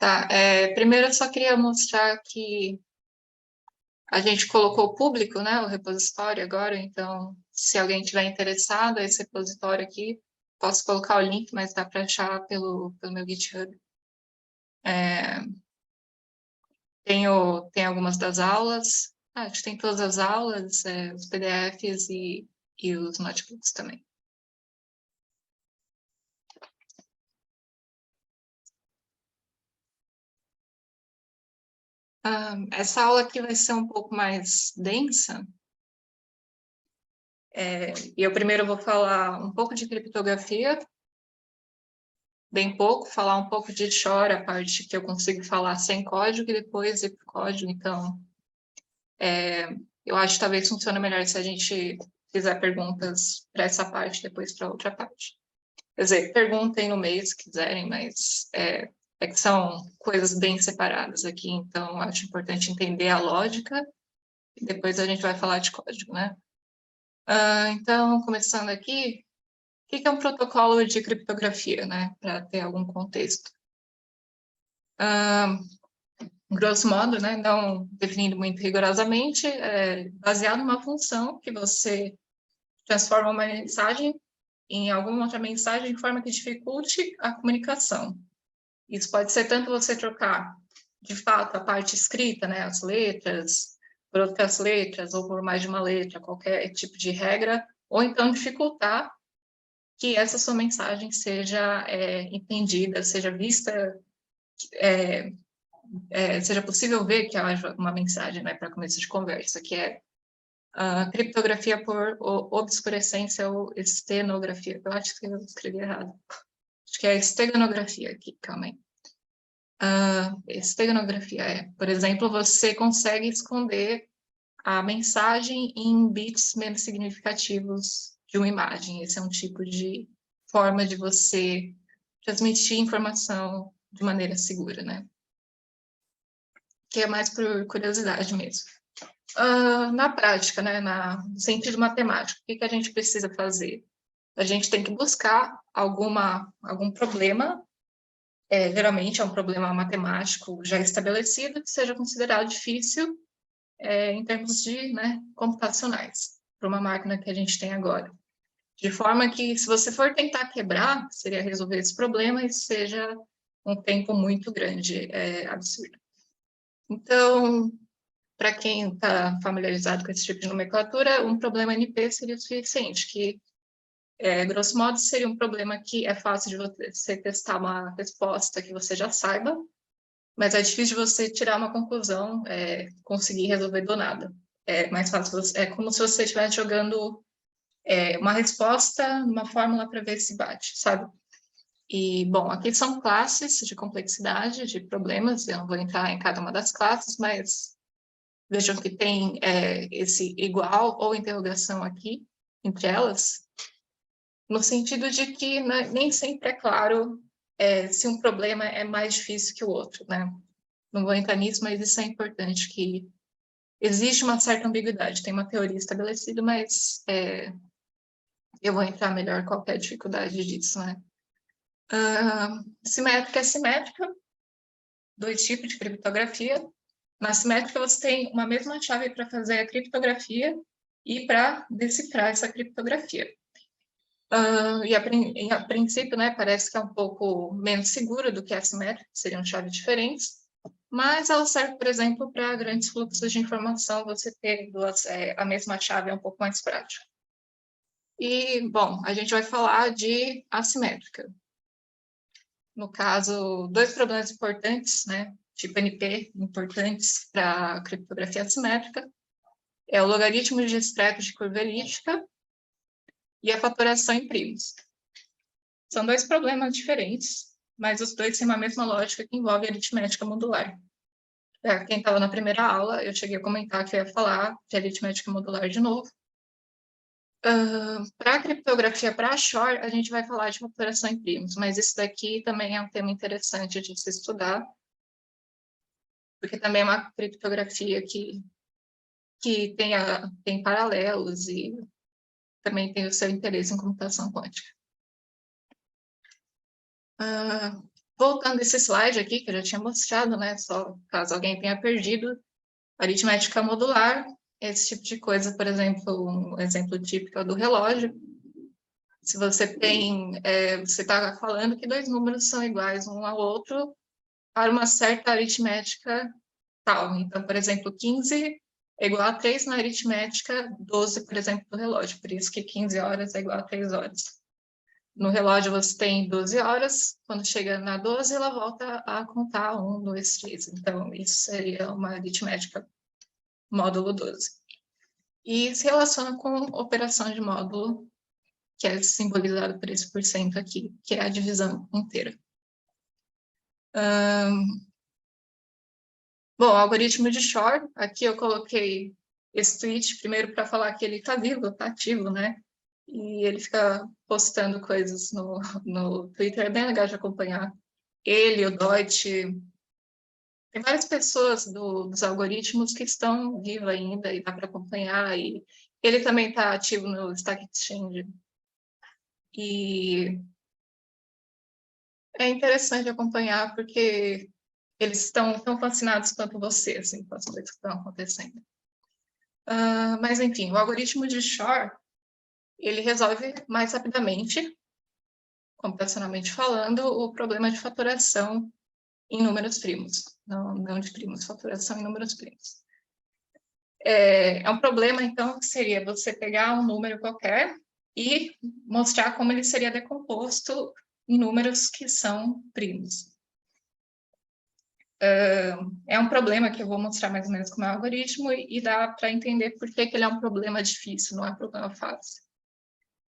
Tá, primeiro eu só queria mostrar que a gente colocou o público, né, o repositório agora, então se alguém tiver interessado, esse repositório aqui, posso colocar o link, mas dá para achar pelo meu GitHub. Tem algumas das aulas, acho que tem todas as aulas, os PDFs e os notebooks também. Essa aula aqui vai ser um pouco mais densa, e eu primeiro vou falar um pouco de criptografia, bem pouco, falar um pouco de Shor, a parte que eu consigo falar sem código e depois ir para o código. Então, eu acho que talvez funcione melhor se a gente fizer perguntas para essa parte, depois para outra parte. Quer dizer, perguntem no meio se quiserem, mas que são coisas bem separadas aqui, então acho importante entender a lógica e depois a gente vai falar de código, né? Então, começando aqui, o que é um protocolo de criptografia, né? Para ter algum contexto. Grosso modo, né, não definindo muito rigorosamente, baseado numa função que você transforma uma mensagem em alguma outra mensagem de forma que dificulte a comunicação. Isso pode ser tanto você trocar, de fato, a parte escrita, né, as letras, por outras letras, ou por mais de uma letra, qualquer tipo de regra, ou então dificultar que essa sua mensagem seja entendida, seja vista, seja possível ver que haja uma mensagem, né, para começo de conversa, que é a criptografia por obscurecência ou estenografia. Eu acho que eu escrevi errado. Acho que é esteganografia aqui, calma aí. Esteganografia por exemplo, você consegue esconder a mensagem em bits menos significativos de uma imagem. Esse é um tipo de forma de você transmitir informação de maneira segura, né? Que é mais por curiosidade mesmo. Na prática, né, no sentido matemático, o que a gente precisa fazer? A gente tem que buscar algum problema, geralmente é um problema matemático já estabelecido, que seja considerado difícil em termos de, né, computacionais, para uma máquina que a gente tem agora. De forma que, se você for tentar quebrar, seria resolver esse problema e seja um tempo muito grande, absurdo. Então, para quem está familiarizado com esse tipo de nomenclatura, um problema NP seria o suficiente, que, grosso modo, seria um problema que é fácil de você testar uma resposta que você já saiba, mas é difícil de você tirar uma conclusão, conseguir resolver do nada. É mais fácil, é como se você estivesse jogando uma resposta numa fórmula para ver se bate, sabe? E, bom, aqui são classes de complexidade, de problemas, eu não vou entrar em cada uma das classes, mas vejam que tem esse igual ou interrogação aqui, entre elas, no sentido de que, né, nem sempre é claro se um problema é mais difícil que o outro, né? Não vou entrar nisso, mas isso é importante, que existe uma certa ambiguidade, tem uma teoria estabelecida, mas eu vou entrar melhor qual é a dificuldade disso, né? Simétrica é simétrica, dois tipos de criptografia. Na simétrica, você tem uma mesma chave para fazer a criptografia e para decifrar essa criptografia. E a princípio, né, parece que é um pouco menos segura do que a assimétrica, seriam chaves diferentes, mas ela serve, por exemplo, para grandes fluxos de informação, você ter a mesma chave é um pouco mais prático. E, bom, a gente vai falar de assimétrica. No caso, dois problemas importantes, né, tipo NP, importantes para a criptografia assimétrica, é o logaritmo discreto de curva elíptica e a fatoração em primos. São dois problemas diferentes, mas os dois têm uma mesma lógica que envolve aritmética modular. Quem estava na primeira aula, eu cheguei a comentar que eu ia falar de aritmética modular de novo. Para a criptografia para a Shor, a gente vai falar de fatoração em primos, mas isso daqui também é um tema interessante de se estudar, porque também é uma criptografia que tem paralelos e também tem o seu interesse em computação quântica. Voltando esse slide aqui, que eu já tinha mostrado, né? Só caso alguém tenha perdido, aritmética modular, esse tipo de coisa, por exemplo, um exemplo típico é do relógio. Se você tem, você está falando que dois números são iguais um ao outro para uma certa aritmética tal. Então, por exemplo, 15 é igual a 3 na aritmética 12, por exemplo, do relógio. Por isso que 15 horas é igual a 3 horas. No relógio você tem 12 horas, quando chega na 12, ela volta a contar 1, 2, 3. Então, isso seria uma aritmética módulo 12. E se relaciona com operação de módulo, que é simbolizado por esse porcento aqui, que é a divisão inteira. Bom, algoritmo de Shor, aqui eu coloquei esse tweet primeiro para falar que ele está vivo, está ativo, né? E ele fica postando coisas no Twitter, é bem legal de acompanhar. Ele, o Deutsch, tem várias pessoas dos algoritmos que estão vivas ainda e dá para acompanhar. E ele também está ativo no Stack Exchange. E é interessante acompanhar porque eles estão tão fascinados quanto você, assim, com as coisas que estão acontecendo. Mas, enfim, o algoritmo de Shor, ele resolve mais rapidamente, computacionalmente falando, o problema de fatoração em números primos. Não de primos, fatoração em números primos. É um problema, então, que seria você pegar um número qualquer e mostrar como ele seria decomposto em números que são primos. É um problema que eu vou mostrar mais ou menos como é o algoritmo e dá para entender por que ele é um problema difícil, não é um problema fácil.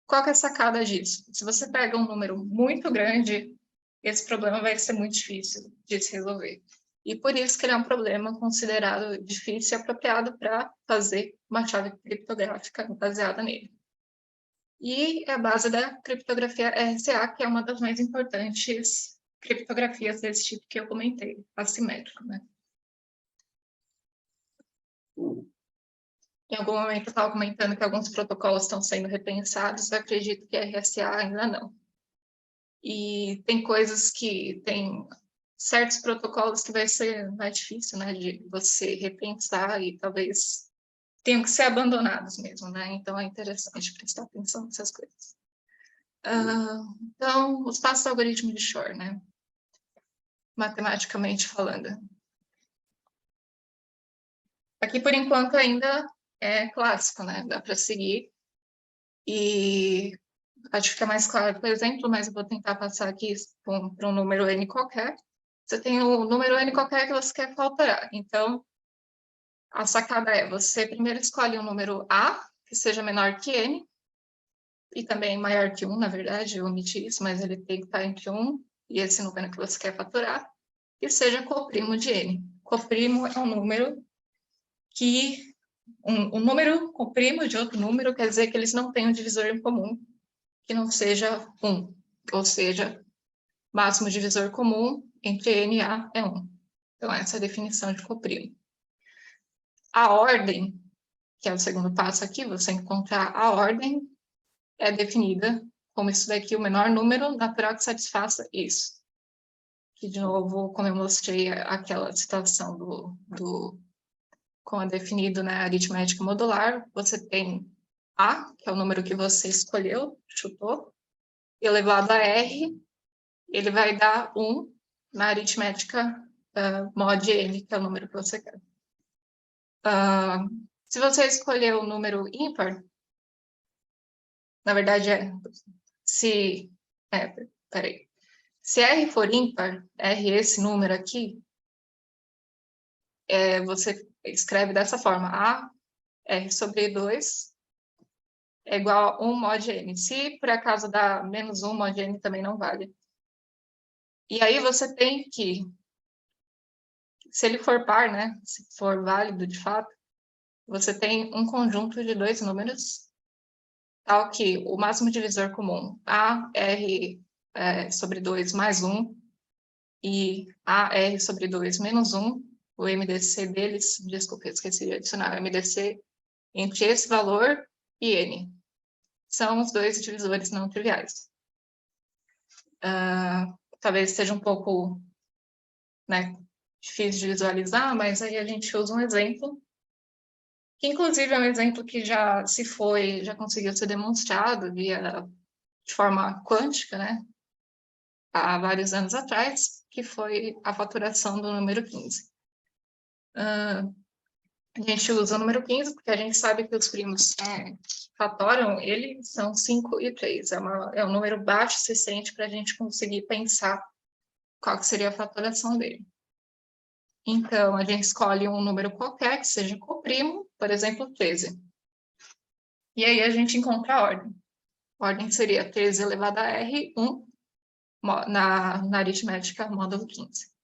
Qual que é a sacada disso? Se você pega um número muito grande, esse problema vai ser muito difícil de se resolver. E por isso que ele é um problema considerado difícil e apropriado para fazer uma chave criptográfica baseada nele. E é a base da criptografia RSA, que é uma das mais importantes criptografias desse tipo que eu comentei, assimétrico, né? Em algum momento eu estava comentando que alguns protocolos estão sendo repensados, eu acredito que a RSA ainda não. E tem coisas que tem certos protocolos que vai ser mais difícil, né, de você repensar e talvez tenham que ser abandonados mesmo, né? Então é interessante prestar atenção nessas coisas. Então, os passos do algoritmo de Shor, né? Matematicamente falando. Aqui, por enquanto, ainda é clássico, né? Dá para seguir. E acho que fica mais claro, por exemplo, mas eu vou tentar passar aqui para um número n qualquer. Você tem o número n qualquer que você quer fatorar. Então, a sacada é, você primeiro escolhe um número A, que seja menor que n, e também maior que 1, na verdade, eu omiti isso, mas ele tem que estar entre 1 e esse número que você quer fatorar, e seja coprimo de n. Coprimo é um número que... Um número coprimo de outro número quer dizer que eles não têm um divisor em comum, que não seja 1, ou seja, máximo divisor comum entre n e a é 1. Então, essa é a definição de coprimo. A ordem, que é o segundo passo aqui, você encontrar a ordem, é definida como isso daqui, o menor número natural que satisfaça isso. Que, de novo, como eu mostrei aquela situação como é definido na aritmética modular, você tem A, que é o número que você escolheu, chutou, elevado a R, ele vai dar 1 na aritmética mod n, que é o número que você quer. Se você escolher o número ímpar, na verdade se R for ímpar, R esse número aqui, você escreve dessa forma, A, R sobre 2 é igual a 1 mod n. Se por acaso dá menos 1 mod n, também não vale. E aí você tem que, se ele for par, né, se for válido de fato, você tem um conjunto de dois números, tal que o máximo divisor comum, A, R sobre 2 mais 1, e A, R sobre 2 menos 1, o MDC deles, desculpa, eu esqueci de adicionar o MDC entre esse valor e N. São os dois divisores não triviais. talvez seja um pouco, né, difícil de visualizar, mas aí a gente usa um exemplo, que inclusive é um exemplo que já conseguiu ser demonstrado de forma quântica, né, há vários anos atrás, que foi a faturação do número 15. A gente usa o número 15 porque a gente sabe que os primos que fatoram ele são 5 e 3. É um número baixo o suficiente para a gente conseguir pensar qual que seria a fatoração dele. Então, a gente escolhe um número qualquer que seja coprimo, por exemplo, 13. E aí a gente encontra a ordem. A ordem seria 13 elevado a R, 1, na aritmética módulo 15.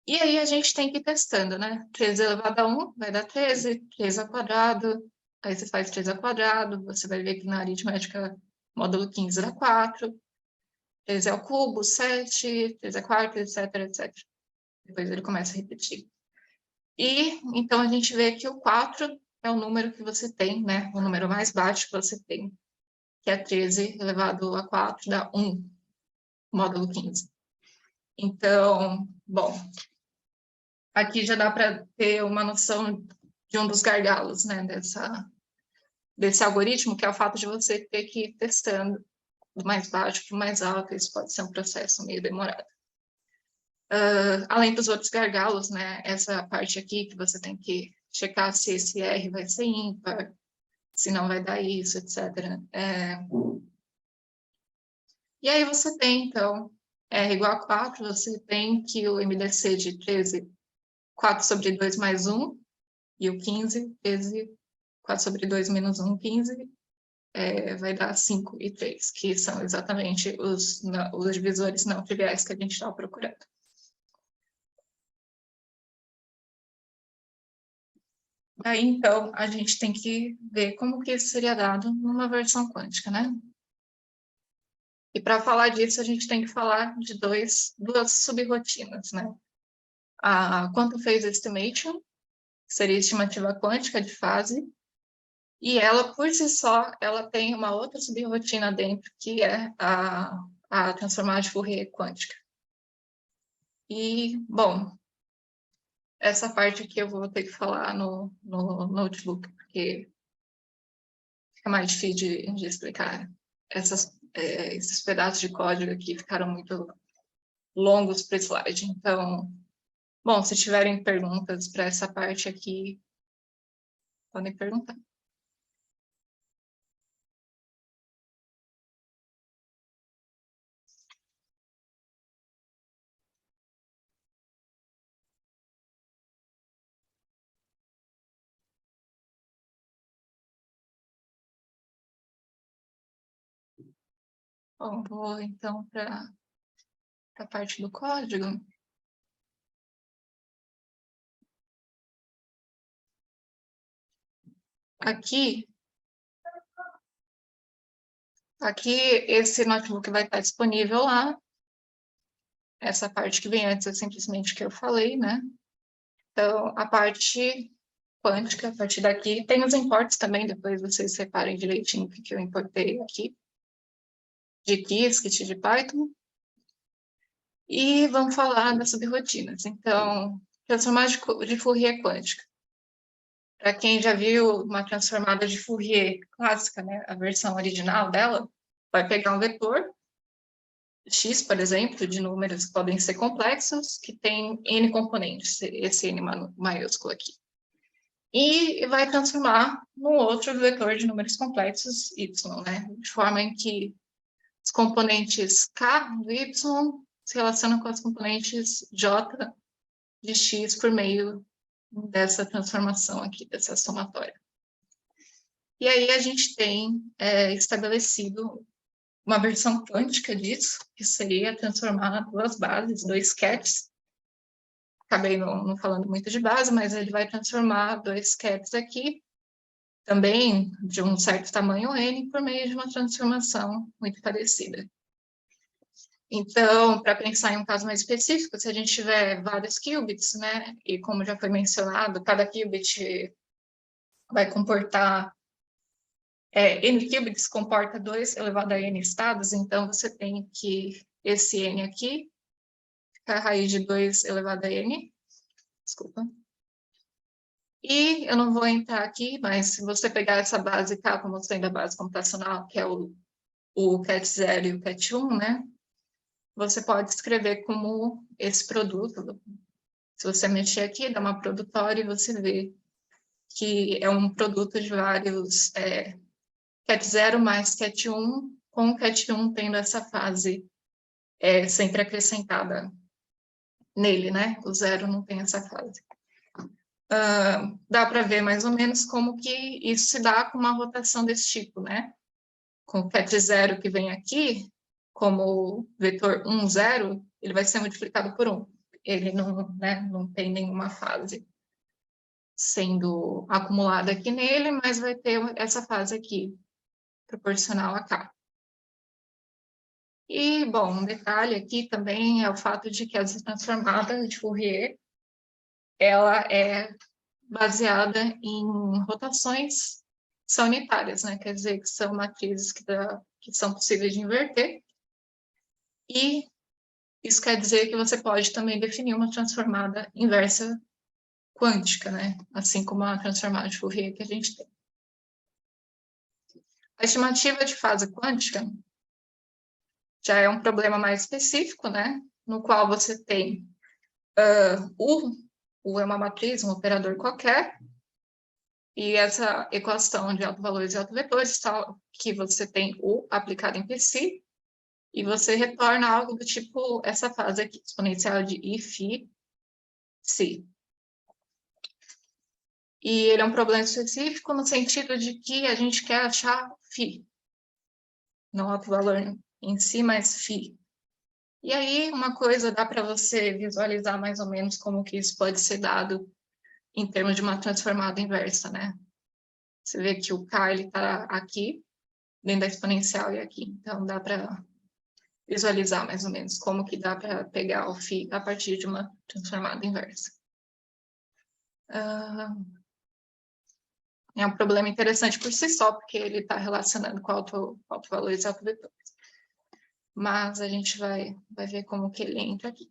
E aí a gente tem que ir testando, né? 13 elevado a 1 vai dar 13, 3 ao quadrado, aí você faz 3 ao quadrado, você vai ver que na aritmética módulo 15 dá 4, 13 ao cubo, 7, 3 ao quarto, etc, etc. Depois ele começa a repetir. E então a gente vê que o 4 é o número que você tem, né? O número mais baixo que você tem, que é 13 elevado a 4, dá 1, módulo 15. Então, bom, aqui já dá para ter uma noção de um dos gargalos, né, desse algoritmo, que é o fato de você ter que ir testando do mais baixo para o mais alto, isso pode ser um processo meio demorado. Além dos outros gargalos, né, essa parte aqui que você tem que checar se esse R vai ser ímpar, se não vai dar isso, etc. E aí você tem, então, R igual a 4, você tem que o MDC de 13, 4 sobre 2 mais 1, e o 15, 13, 4 sobre 2 menos 1, 15, vai dar 5 e 3, que são exatamente os divisores não triviais que a gente estava procurando. Aí, então, a gente tem que ver como que isso seria dado numa versão quântica, né? E para falar disso, a gente tem que falar de duas subrotinas, né? A Quantum Phase Estimation, que seria a estimativa quântica de fase, e ela, por si só, ela tem uma outra subrotina dentro, que é a transformada de Fourier quântica. E, bom, essa parte aqui eu vou ter que falar no notebook, porque fica mais difícil de explicar. Esses pedaços de código aqui ficaram muito longos para o slide. Então, bom, se tiverem perguntas para essa parte aqui, podem perguntar. Bom, vou então para a parte do código. Aqui, esse notebook vai estar disponível lá. Essa parte que vem antes é simplesmente o que eu falei, né? Então, a parte quântica, a partir daqui, tem os importes também, depois vocês separem direitinho o que eu importei aqui, de Qiskit, de Python. E vamos falar das subrotinas. Então, transformada de Fourier quântica. Para quem já viu uma transformada de Fourier clássica, né, a versão original dela, vai pegar um vetor X, por exemplo, de números que podem ser complexos, que tem N componentes, esse N maiúsculo aqui. E vai transformar num outro vetor de números complexos Y, né? De forma em que os componentes K do Y se relacionam com as componentes J de X por meio dessa transformação aqui, dessa somatória. E aí a gente tem estabelecido uma versão quântica disso, que seria transformar duas bases, dois cats. Acabei não falando muito de base, mas ele vai transformar dois cats aqui, também de um certo tamanho N, por meio de uma transformação muito parecida. Então, para pensar em um caso mais específico, se a gente tiver vários qubits, né, e como já foi mencionado, cada qubit vai comportar N qubits comporta 2 elevado a N estados, então você tem que esse n aqui, fica a raiz de 2 elevado a n, desculpa. E eu não vou entrar aqui, mas se você pegar essa base K como sendo a base computacional, que é o cat0 e o cat1, né? Você pode escrever como esse produto. Se você mexer aqui, dá uma produtória e você vê que é um produto de vários cat0 mais cat1, com o cat1 tendo essa fase sempre acrescentada nele, né? O 0 não tem essa fase. Dá para ver mais ou menos como que isso se dá com uma rotação desse tipo, né? Com o cat0 que vem aqui, como vetor 1, 0, ele vai ser multiplicado por 1. Ele não, né, não tem nenhuma fase sendo acumulada aqui nele, mas vai ter essa fase aqui, proporcional a K. E, bom, um detalhe aqui também é o fato de que essa transformada de Fourier, ela é baseada em rotações são unitárias, né? Quer dizer, que são matrizes que são possíveis de inverter. E isso quer dizer que você pode também definir uma transformada inversa quântica, né? Assim como a transformada de Fourier que a gente tem. A estimativa de fase quântica já é um problema mais específico, né? No qual você tem U é uma matriz, um operador qualquer, e essa equação de autovalores e autovetores, tal, que você tem U aplicado em Psi, e você retorna algo do tipo essa fase aqui, exponencial de I, Φ, Psi. E ele é um problema específico no sentido de que a gente quer achar Φ, não autovalor em si, mas Φ. E aí, uma coisa dá para você visualizar mais ou menos como que isso pode ser dado em termos de uma transformada inversa, né? Você vê que o K está aqui, dentro da exponencial e aqui. Então, dá para visualizar mais ou menos como que dá para pegar o φ a partir de uma transformada inversa. É um problema interessante por si só, porque ele está relacionando com autovalores e autovetores. Mas a gente vai ver como que ele entra aqui.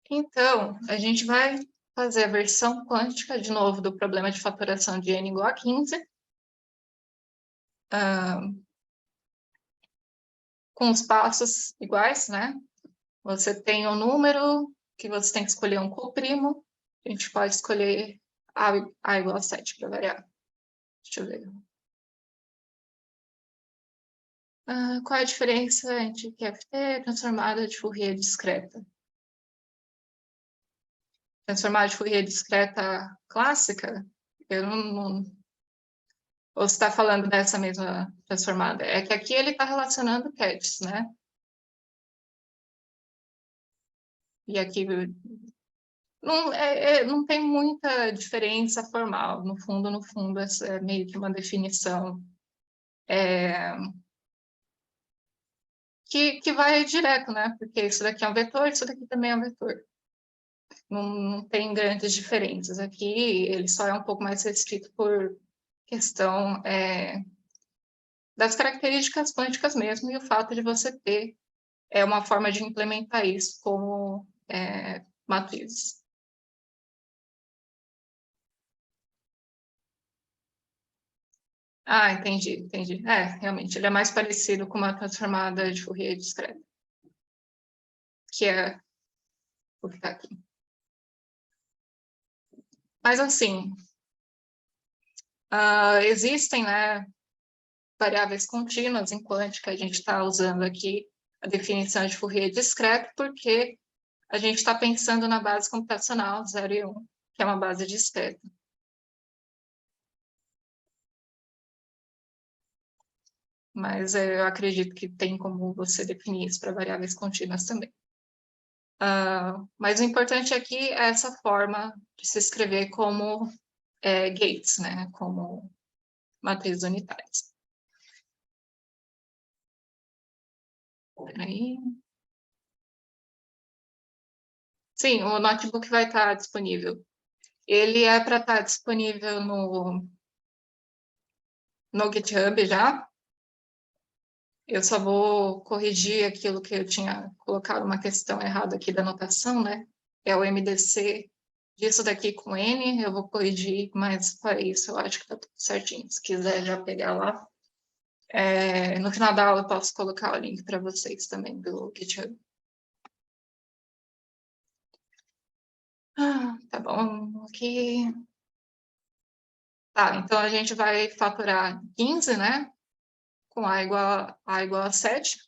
Então, a gente vai fazer a versão quântica, de novo, do problema de fatoração de n igual a 15. Com os passos iguais, né? Você tem um número que você tem que escolher um coprimo. A gente pode escolher A igual a 7 para variar. Deixa eu ver. Qual é a diferença entre QFT transformada de Fourier discreta? Transformada de Fourier discreta clássica? Eu não... Ou você está falando dessa mesma transformada? É que aqui ele está relacionando cats, né? E aqui não tem muita diferença formal. No fundo, essa é meio que uma definição que vai direto, né? Porque isso daqui é um vetor, isso daqui também é um vetor. Não tem grandes diferenças. Aqui ele só é um pouco mais restrito por questão das características quânticas mesmo, e o fato de você ter uma forma de implementar isso como matrizes. Ah, entendi. Realmente, ele é mais parecido com uma transformada de Fourier discreta, que é o que está aqui. Mas, assim, existem, né, variáveis contínuas em quântica. A gente está usando aqui a definição de Fourier discreto, porque a gente está pensando na base computacional 0 e 1, que é uma base discreta. Mas eu acredito que tem como você definir isso para variáveis contínuas também. Mas o importante aqui é essa forma de se escrever como gates, né? Como matrizes unitárias. Peraí. Sim, o notebook vai estar disponível. Ele é para estar disponível no GitHub já. Eu só vou corrigir aquilo que eu tinha colocado uma questão errada aqui da notação, né? É o MDC disso daqui com N, eu vou corrigir, mas para isso eu acho que tá tudo certinho. Se quiser já pegar lá. No final da aula eu posso colocar o link para vocês também do GitHub. Tá bom, aqui. Tá, então a gente vai fatorar 15, né? Com A igual a 7.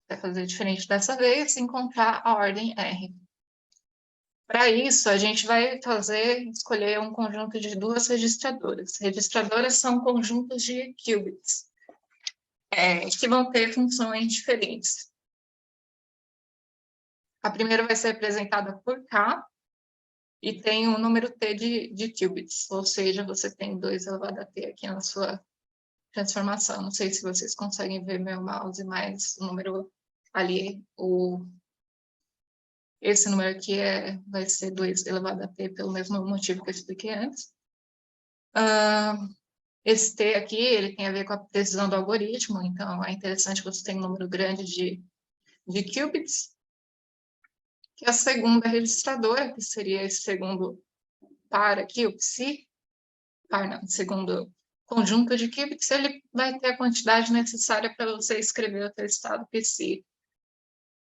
Vai fazer diferente dessa vez, encontrar a ordem R. Para isso, a gente vai escolher um conjunto de duas registradoras. Registradoras são conjuntos de qubits, que vão ter funções diferentes. A primeira vai ser representada por K, e tem um número T de qubits, ou seja, você tem 2 elevado a T aqui na sua transformação. Não sei se vocês conseguem ver meu mouse, mas o número ali, esse número aqui vai ser 2 elevado a T pelo mesmo motivo que eu expliquei antes. Esse T aqui, ele tem a ver com a precisão do algoritmo, então é interessante que você tenha um número grande de qubits. Que a segunda registradora, que seria esse segundo par aqui, o psi, segundo conjunto de qubits, ele vai ter a quantidade necessária para você escrever o teu estado psi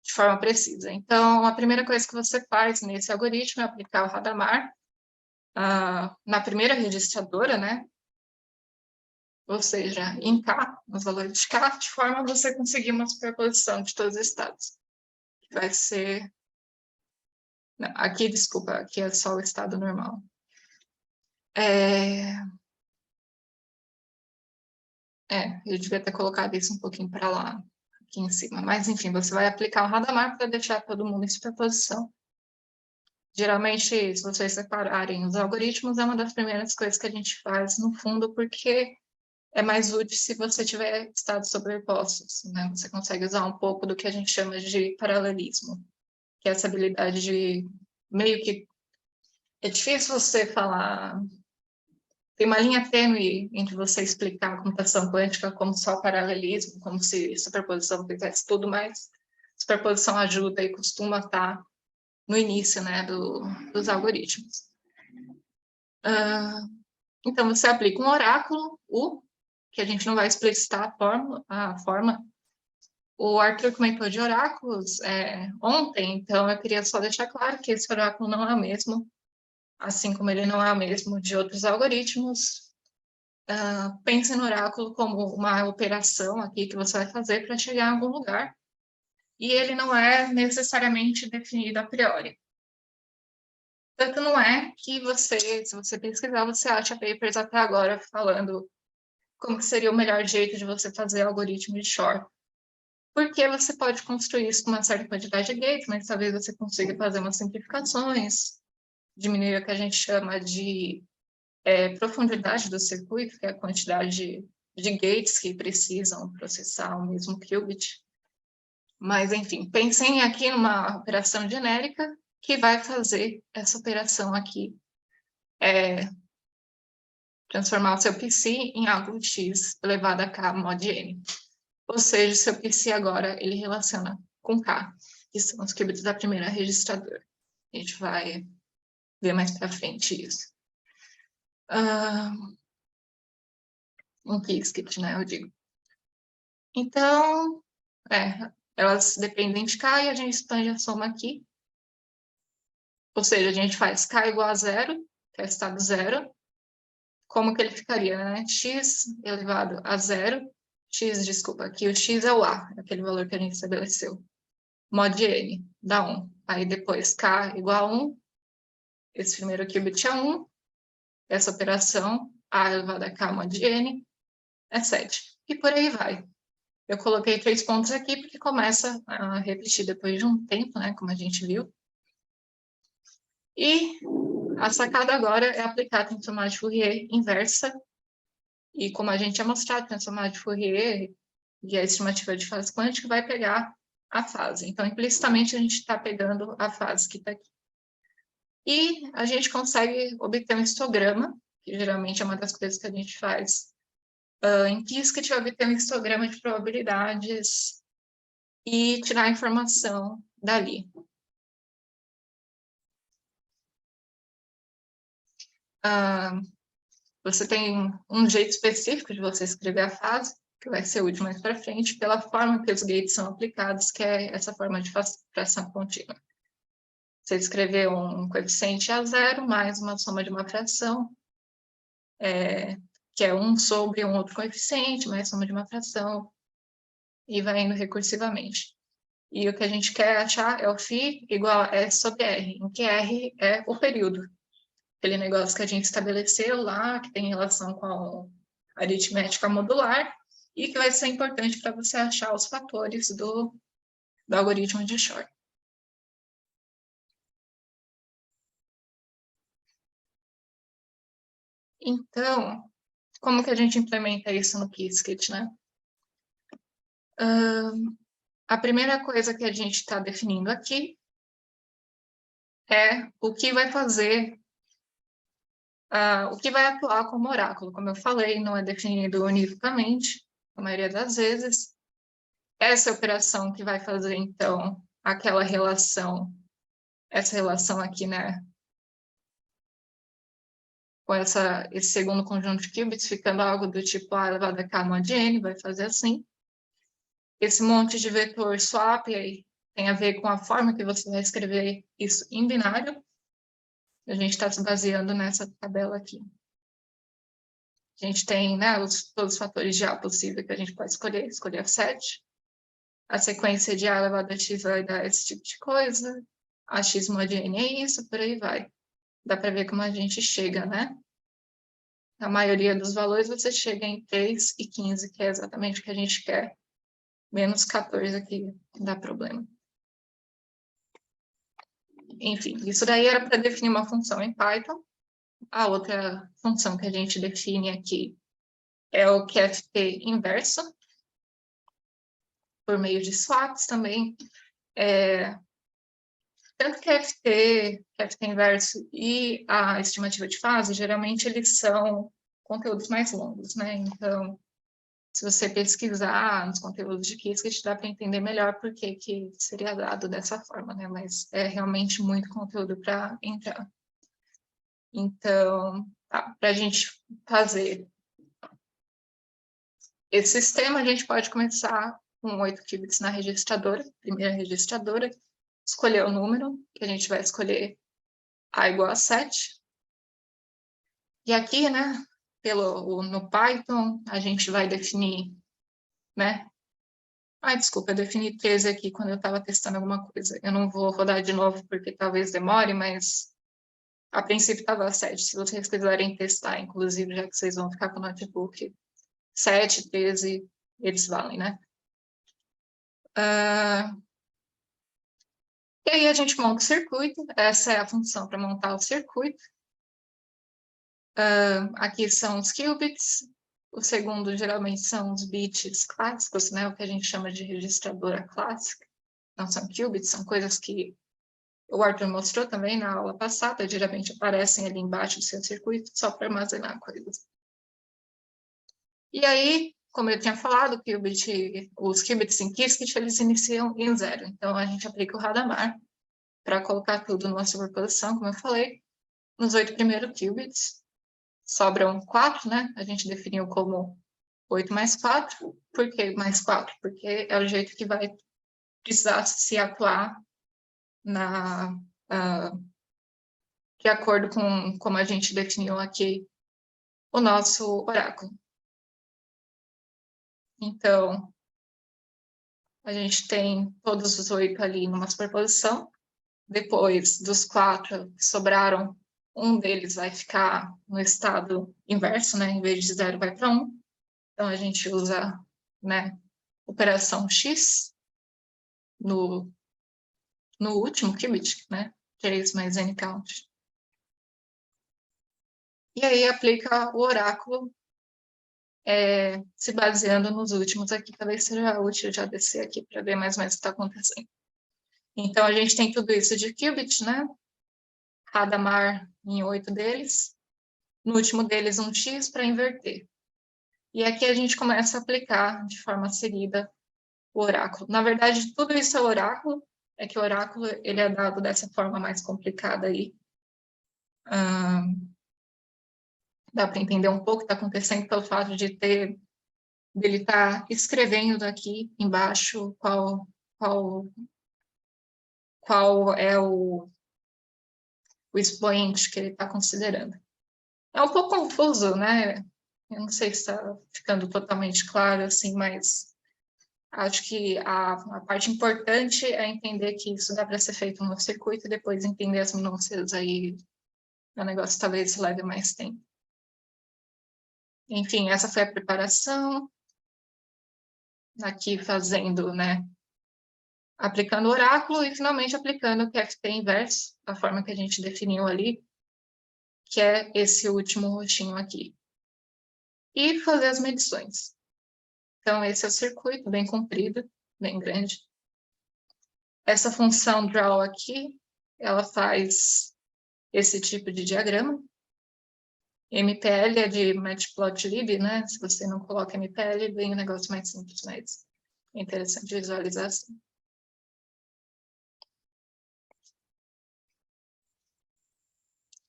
de forma precisa. Então, a primeira coisa que você faz nesse algoritmo é aplicar o Hadamard na primeira registradora, né? Ou seja, em K, nos valores de K, de forma a você conseguir uma superposição de todos os estados. Que vai ser... Não, aqui, desculpa, aqui é só o estado normal. Eu devia ter colocado isso um pouquinho para lá, aqui em cima. Mas, enfim, você vai aplicar o Hadamard para deixar todo mundo em superposição. Geralmente, se vocês separarem os algoritmos, é uma das primeiras coisas que a gente faz no fundo, porque é mais útil se você tiver estados sobrepostos, né? Você consegue usar um pouco do que a gente chama de paralelismo, que é essa habilidade de meio que... É difícil você falar... Tem uma linha tênue entre você explicar a computação quântica como só paralelismo, como se superposição fizesse tudo, mas superposição ajuda e costuma estar no início, né, dos algoritmos. Então, você aplica um oráculo, U, que a gente não vai explicitar a forma. O Arthur comentou de oráculos ontem, então eu queria só deixar claro que esse oráculo não é o mesmo, assim como ele não é o mesmo de outros algoritmos. Pense no oráculo como uma operação aqui que você vai fazer para chegar em algum lugar, e ele não é necessariamente definido a priori. Tanto não é que se você pesquisar, você acha papers até agora falando como que seria o melhor jeito de você fazer algoritmo de Shor. Porque você pode construir isso com uma certa quantidade de gates, mas talvez você consiga fazer umas simplificações, diminuir o que a gente chama de profundidade do circuito, que é a quantidade de gates que precisam processar o mesmo qubit. Mas, enfim, pensem aqui numa operação genérica que vai fazer essa operação aqui, transformar o seu psi em algo x elevado a k mod n. Ou seja, o seu psi agora ele relaciona com k, que são os qubits da primeira registradora. A gente vai ver mais para frente isso. Um Qiskit, né, eu digo. Então, elas dependem de k e a gente expande a soma aqui. Ou seja, a gente faz k igual a zero, que é estado zero. Como que ele ficaria, né? X elevado a zero. Desculpa, aqui o x é o A, aquele valor que a gente estabeleceu. Mod n dá 1. Aí depois k igual a 1. Esse primeiro qubit é 1. Essa operação, A elevado a k mod n, é 7. E por aí vai. Eu coloquei 3 pontos aqui porque começa a repetir depois de um tempo, né? Como a gente viu. E a sacada agora é aplicar a transformada de Fourier inversa. E como a gente já mostrou, a transformada de Fourier e a estimativa de fase quântica vai pegar a fase. Então, implicitamente, a gente está pegando a fase que está aqui. E a gente consegue obter um histograma, que geralmente é uma das coisas que a gente faz em Qiskit obter um histograma de probabilidades e tirar a informação dali. Você tem um jeito específico de você escrever a fase, que vai ser útil mais para frente, pela forma que os gates são aplicados, que é essa forma de fração contínua. Você escrever um coeficiente a zero mais uma soma de uma fração, que é um sobre um outro coeficiente, mais soma de uma fração, e vai indo recursivamente. E o que a gente quer achar é o φ igual a S sobre R, em que R é o período. Aquele negócio que a gente estabeleceu lá, que tem relação com a aritmética modular, e que vai ser importante para você achar os fatores do algoritmo de Shor. Então, como que a gente implementa isso no Qiskit, né? A primeira coisa que a gente está definindo aqui é o que vai fazer, o que vai atuar como oráculo. Como eu falei, não é definido univocamente, a maioria das vezes. Essa operação que vai fazer, então, aquela relação, essa relação aqui, né, com esse segundo conjunto de qubits, ficando algo do tipo A elevado a K mod N, vai fazer assim. Esse monte de vetor swap aí tem a ver com a forma que você vai escrever isso em binário. A gente está se baseando nessa tabela aqui. A gente tem, né, todos os fatores de A possível que a gente pode escolher a 7. A sequência de A elevado a x vai dar esse tipo de coisa. A x mod n é isso, por aí vai. Dá para ver como a gente chega, né? A maioria dos valores você chega em 3 e 15, que é exatamente o que a gente quer. Menos 14 aqui dá problema. Enfim, isso daí era para definir uma função em Python. A outra função que a gente define aqui é o QFT inverso, por meio de swaps também. Tanto QFT inverso e a estimativa de fase, geralmente eles são conteúdos mais longos, né? Então, se você pesquisar nos conteúdos de Qiskit, dá para entender melhor por que seria dado dessa forma, né? Mas é realmente muito conteúdo para entrar. Então, para a gente fazer esse sistema, a gente pode começar com 8 qubits na registradora, primeira registradora, escolher o número, que a gente vai escolher A igual a 7. E aqui, né, no Python, a gente vai definir, né? Desculpa, eu defini 13 aqui quando eu estava testando alguma coisa. Eu não vou rodar de novo porque talvez demore, mas a princípio estava 7. Se vocês quiserem testar, inclusive, já que vocês vão ficar com o notebook, 7, 13, eles valem, né? E aí a gente monta o circuito. Essa é a função para montar o circuito. Aqui são os qubits. O segundo, geralmente, são os bits clássicos, né? O que a gente chama de registradora clássica. Não são qubits, são coisas que o Arthur mostrou também na aula passada, geralmente aparecem ali embaixo do seu circuito, só para armazenar coisas. E aí, como eu tinha falado, os qubits em Qiskit, eles iniciam em 0. Então, a gente aplica o Hadamard para colocar tudo numa superposição, como eu falei. Nos 8 primeiros qubits, sobram 4, né? A gente definiu como 8 mais 4. Por que mais 4? Porque é o jeito que vai precisar se atuar de acordo com como a gente definiu aqui o nosso oráculo. Então, a gente tem todos os 8 ali numa superposição. Depois dos 4 que sobraram, um deles vai ficar no estado inverso, né? Em vez de 0, vai para 1. Então, a gente usa, né, operação X no último qubit, né? 3 mais n count. E aí aplica o oráculo se baseando nos últimos aqui. Talvez seja útil já descer aqui para ver mais ou menos o que está acontecendo. Então, a gente tem tudo isso de qubit, né? Hadamard em 8 deles. No último deles, um X para inverter. E aqui a gente começa a aplicar de forma seguida o oráculo. Na verdade, tudo isso é oráculo, é que o oráculo ele é dado dessa forma mais complicada aí. Dá para entender um pouco o que está acontecendo pelo fato de dele estar escrevendo aqui embaixo qual é o expoente que ele está considerando. É um pouco confuso, né? Eu não sei se está ficando totalmente claro, assim, mas acho que a parte importante é entender que isso dá para ser feito no circuito e depois entender as minúcias aí. O negócio talvez leve mais tempo. Enfim, essa foi a preparação. Aqui fazendo, né? Aplicando o oráculo e finalmente aplicando o QFT inverso, da forma que a gente definiu ali, que é esse último roxinho aqui. E fazer as medições. Então, esse é o circuito, bem comprido, bem grande. Essa função draw aqui, ela faz esse tipo de diagrama. MPL é de Matplotlib, né? Se você não coloca MPL, vem um negócio mais simples, mas é interessante visualizar assim.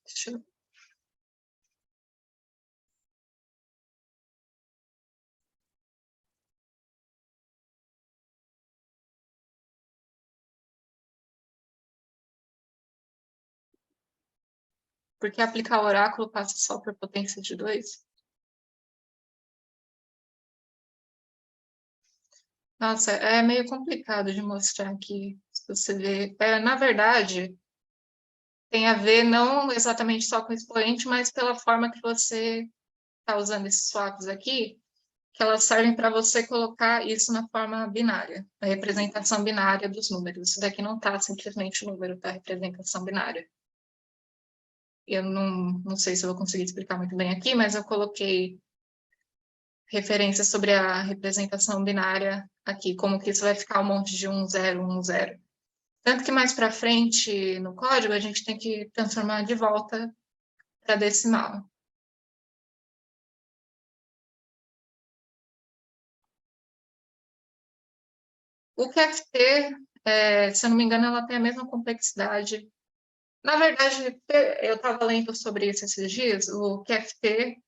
Deixa eu... Porque aplicar o oráculo passa só por potência de 2? Nossa, é meio complicado de mostrar aqui, se você ver. Na verdade, tem a ver não exatamente só com o expoente, mas pela forma que você está usando esses swaps aqui, que elas servem para você colocar isso na forma binária, a representação binária dos números. Isso daqui não está simplesmente o número, tá? A representação binária. Eu não sei se eu vou conseguir explicar muito bem aqui, mas eu coloquei referências sobre a representação binária aqui, como que isso vai ficar um monte de 1, 0, 1, 0. Tanto que mais para frente no código a gente tem que transformar de volta para decimal. O QFT, se eu não me engano, ela tem a mesma complexidade. Na verdade, eu estava lendo sobre isso esses dias, o QFT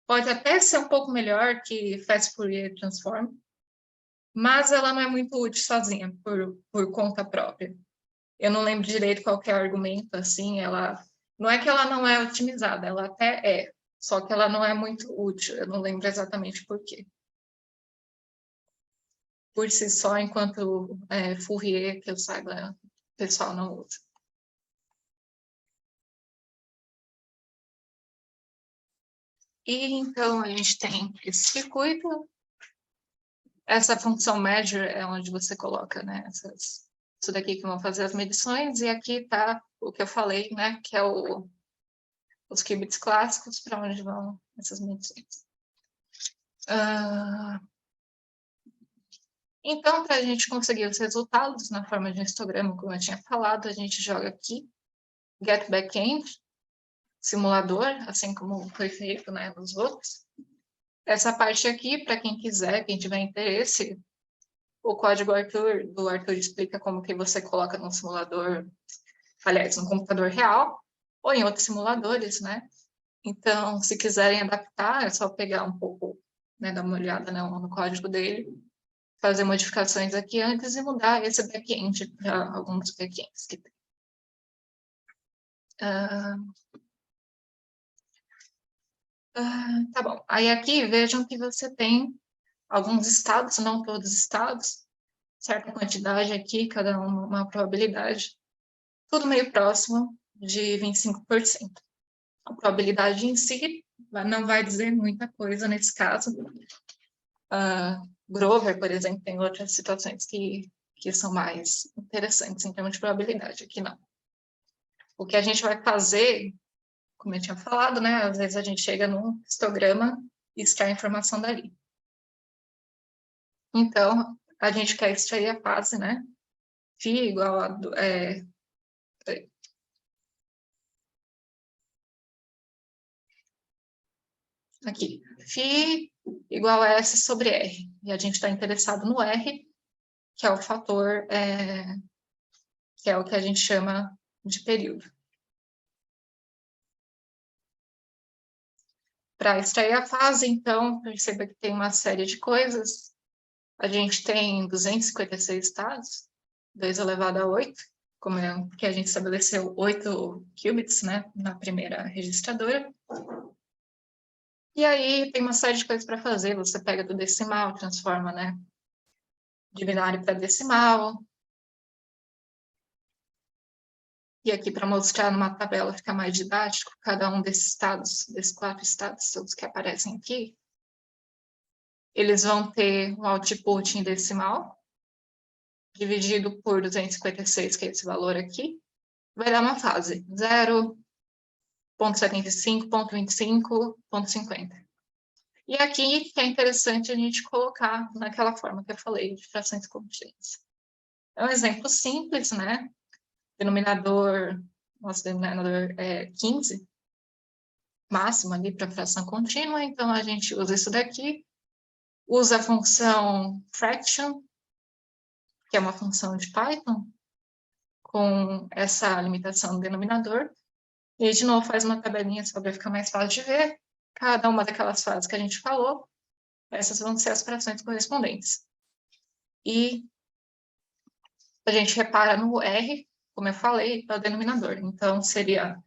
pode até ser um pouco melhor que Fast Fourier Transform, mas ela não é muito útil sozinha, por conta própria. Eu não lembro direito qual que é o argumento, assim, não é que ela não é otimizada, ela até é, só que ela não é muito útil, eu não lembro exatamente por quê. Por si só, enquanto Fourier, que eu saiba, o pessoal não usa. E então a gente tem esse circuito, essa função measure é onde você coloca, né, isso daqui que vão fazer as medições, e aqui está o que eu falei, né, que é os qubits clássicos, para onde vão essas medições. Então, para a gente conseguir os resultados na forma de um histograma, como eu tinha falado, a gente joga aqui, get backend, simulador, assim como foi feito, né, nos outros. Essa parte aqui, para quem quiser, quem tiver interesse, o código do Arthur explica como que você coloca num simulador, aliás, num computador real, ou em outros simuladores, né? Então, se quiserem adaptar, é só pegar um pouco, né, dar uma olhada no código dele, fazer modificações aqui antes e mudar esse back-end para alguns back-ends que tem. Tá bom. Aí aqui, vejam que você tem alguns estados, não todos os estados, certa quantidade aqui, cada uma probabilidade, tudo meio próximo de 25%. A probabilidade em si não vai dizer muita coisa nesse caso. Grover, por exemplo, tem outras situações que são mais interessantes em termos de probabilidade, aqui não. O que a gente vai fazer, como eu tinha falado, né, às vezes a gente chega num histograma e extrai a informação dali. Então, a gente quer extrair a fase, né, φ igual a... aqui, φ igual a S sobre R. E a gente está interessado no R, que é o fator, que é o que a gente chama de período. Para extrair a fase, então, perceba que tem uma série de coisas. A gente tem 256 estados, 2 elevado a 8, como é que a gente estabeleceu 8 qubits, né, na primeira registradora. E aí tem uma série de coisas para fazer. Você pega do decimal, transforma, né, de binário para decimal. E aqui, para mostrar numa tabela, ficar mais didático, cada um desses estados, desses 4 estados todos que aparecem aqui, eles vão ter um output em decimal, dividido por 256, que é esse valor aqui, vai dar uma fase, 0,75, 0,25, 0,50. E aqui que é interessante a gente colocar naquela forma que eu falei, de frações contínuas. É um exemplo simples, né? Nosso denominador é 15, máximo ali para fração contínua, então a gente usa isso daqui, usa a função fraction, que é uma função de Python, com essa limitação do denominador, e de novo faz uma tabelinha só para ficar mais fácil de ver, cada uma daquelas frases que a gente falou, essas vão ser as frações correspondentes. E a gente repara no R, como eu falei, é o denominador, então seria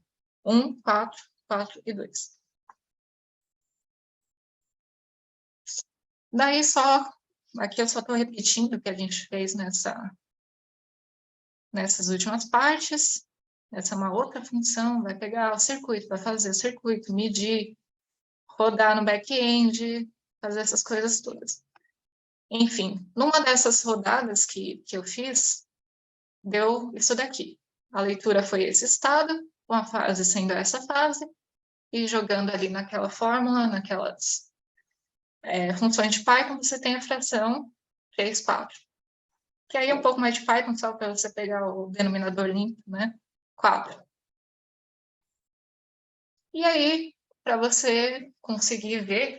1, 4, 4 e 2. Daí aqui eu só estou repetindo o que a gente fez nessas últimas partes. Essa é uma outra função, vai pegar o circuito, vai fazer o circuito, medir, rodar no back-end, fazer essas coisas todas. Enfim, numa dessas rodadas que eu fiz, deu isso daqui. A leitura foi esse estado, com a fase sendo essa fase, e jogando ali naquela fórmula, naquelas funções de Python, você tem a fração 3, 4. Que aí é um pouco mais de Python, só para você pegar o denominador limpo, né? 4. E aí, para você conseguir ver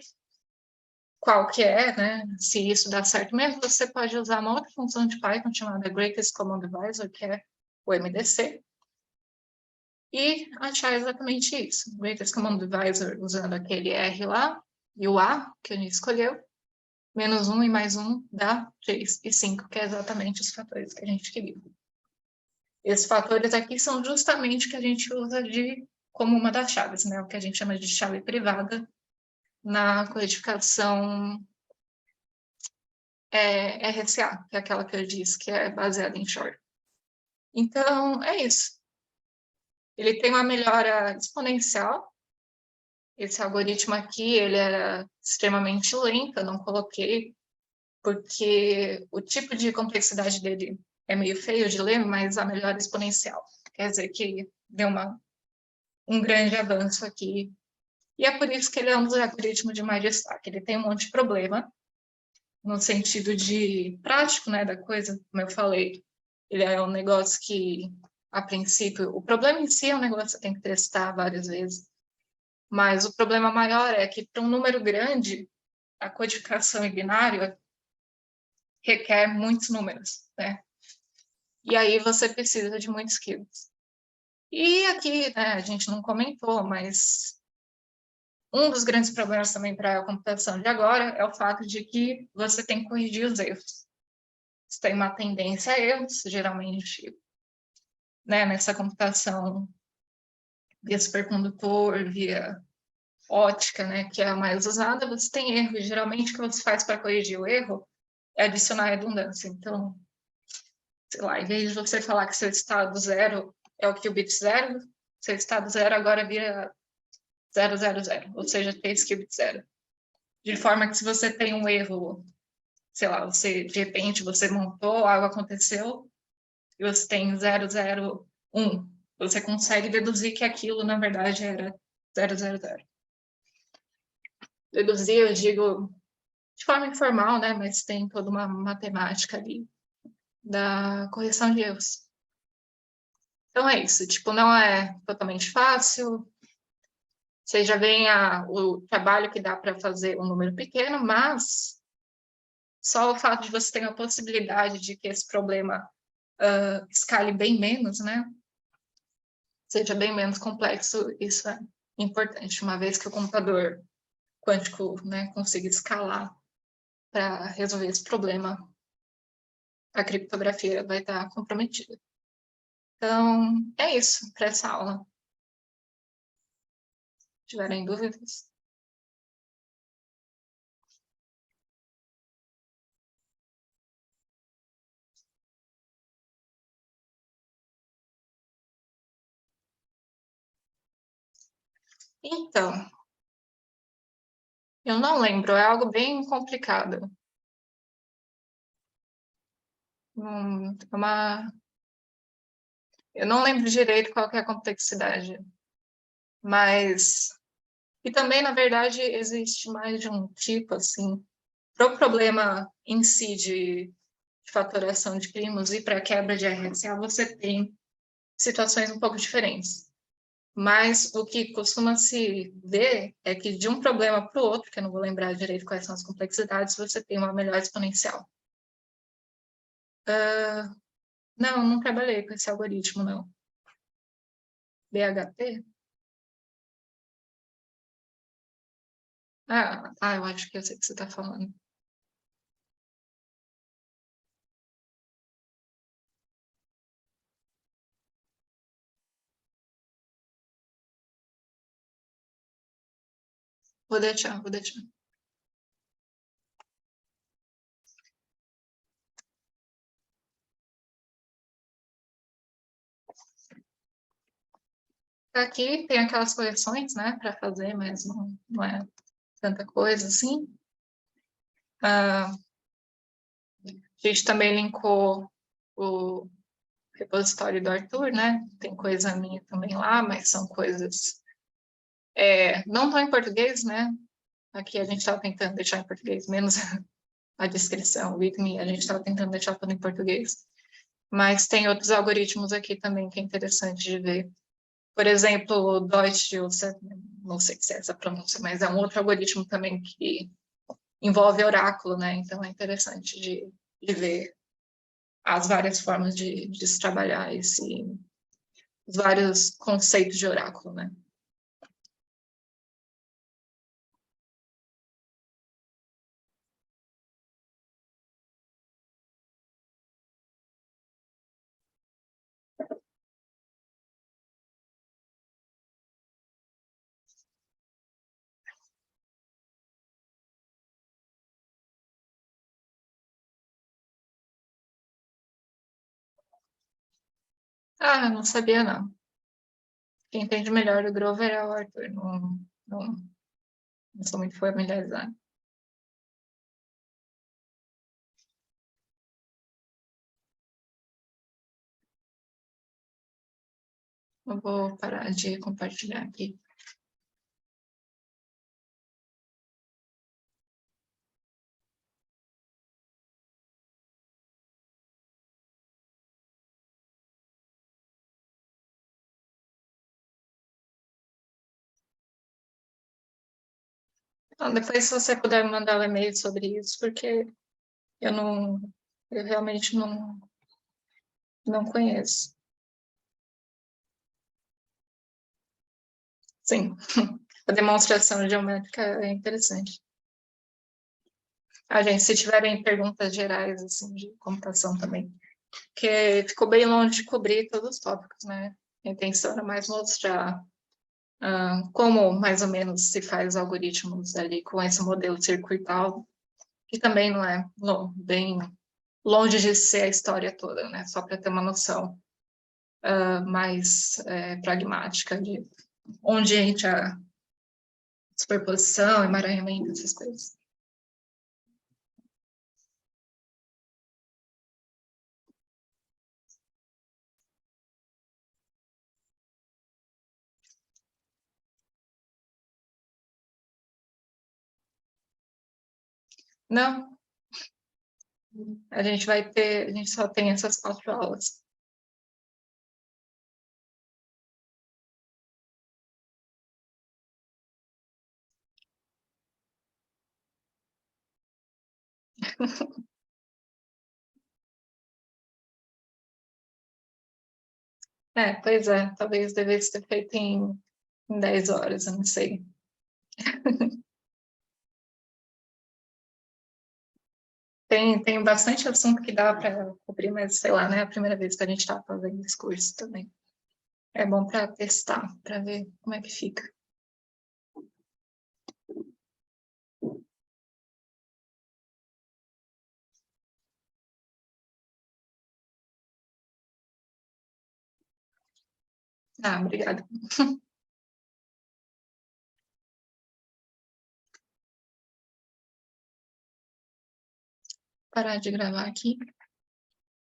qual que é, né? Se isso dá certo mesmo, você pode usar uma outra função de Python chamada Greatest Common Divisor, que é o MDC, e achar exatamente isso. Greatest Common Divisor usando aquele R lá, e o A, que a gente escolheu, menos 1 e mais 1 dá 3 e 5, que é exatamente os fatores que a gente queria. Esses fatores aqui são justamente o que a gente usa como uma das chaves, né? O que a gente chama de chave privada na codificação RSA, que é aquela que eu disse, que é baseada em short. Então, é isso. Ele tem uma melhora exponencial. Esse algoritmo aqui, ele era extremamente lento, eu não coloquei, porque o tipo de complexidade dele é meio feio de ler, mas a melhora exponencial. Quer dizer que deu um grande avanço aqui. E é por isso que ele é um dos algoritmos de mais destaque. Ele tem um monte de problema, no sentido de prático, né, da coisa, como eu falei. Ele é um negócio que, a princípio, o problema em si é um negócio que você tem que testar várias vezes. Mas o problema maior é que, para um número grande, a codificação em binário requer muitos números, né? E aí você precisa de muitos qubits. E aqui, né, a gente não comentou, mas um dos grandes problemas também para a computação de agora é o fato de que você tem que corrigir os erros. Você tem uma tendência a erros, geralmente, né, nessa computação via supercondutor, via ótica, né, que é a mais usada, você tem erro. E geralmente o que você faz para corrigir o erro é adicionar redundância. Então, sei lá, em vez de você falar que seu estado zero é o qubit zero, seu estado zero agora vira 000, ou seja, 3 qubit zero. De forma que se você tem um erro, sei lá, de repente você montou, algo aconteceu, e você tem 001, você consegue deduzir que aquilo, na verdade, era 000. Deduzir, eu digo, de forma informal, né, mas tem toda uma matemática ali da correção de erros. Então é isso, tipo, não é totalmente fácil, Vocês já veem o trabalho que dá para fazer um número pequeno, mas só o fato de você ter a possibilidade de que esse problema escale bem menos, né? Seja bem menos complexo, isso é importante, uma vez que o computador quântico, né, consiga escalar para resolver esse problema, a criptografia vai estar comprometida. Então, é isso para essa aula. Se tiverem dúvidas? Então, eu não lembro, é algo bem complicado. Eu não lembro direito qual que é a complexidade, mas... E também, na verdade, existe mais de um tipo, assim. Para o problema em si de fatoração de primos e para a quebra de RSA, você tem situações um pouco diferentes. Mas o que costuma se ver é que de um problema para o outro, que eu não vou lembrar direito quais são as complexidades, você tem uma melhor exponencial. Não, não trabalhei com esse algoritmo, não. BHP? Eu acho que eu sei o que você está falando. Vou deixar, vou deixar. Aqui tem aquelas correções, né, para fazer, mas não é tanta coisa assim. A gente também linkou o repositório do Arthur, né? Tem coisa minha também lá, mas são coisas não estão em português, né? Aqui a gente estava tentando deixar em português, menos a descrição, o README, a gente estava tentando deixar tudo em português. Mas tem outros algoritmos aqui também que é interessante de ver. Por exemplo, o Deutsch, não sei se é essa pronúncia, mas é um outro algoritmo também que envolve oráculo, né? Então é interessante de ver as várias formas de se trabalhar os vários conceitos de oráculo, né? Não sabia não. Quem entende melhor do Grover é o Arthur, não, não sou muito familiarizada. Eu vou parar de compartilhar aqui. Então, depois, se você puder me mandar um e-mail sobre isso, porque eu não, eu realmente não conheço. Sim, a demonstração geométrica é interessante. Gente, se tiverem perguntas gerais, assim, de computação também, porque ficou bem longe de cobrir todos os tópicos, né? A intenção era mais mostrar como mais ou menos se faz algoritmos ali com esse modelo circuital, que também não é bem longe de ser a história toda, né? Só para ter uma noção mais pragmática de onde entra a superposição, emaranhamento, essas coisas. Não, a gente só tem essas 4 aulas. Pois é, talvez devesse ter feito em 10 horas, eu não sei. Tem bastante assunto que dá para cobrir, mas sei lá, né? É a primeira vez que a gente está fazendo esse curso também. É bom para testar, para ver como é que fica. Ah, obrigada. Parar de gravar aqui.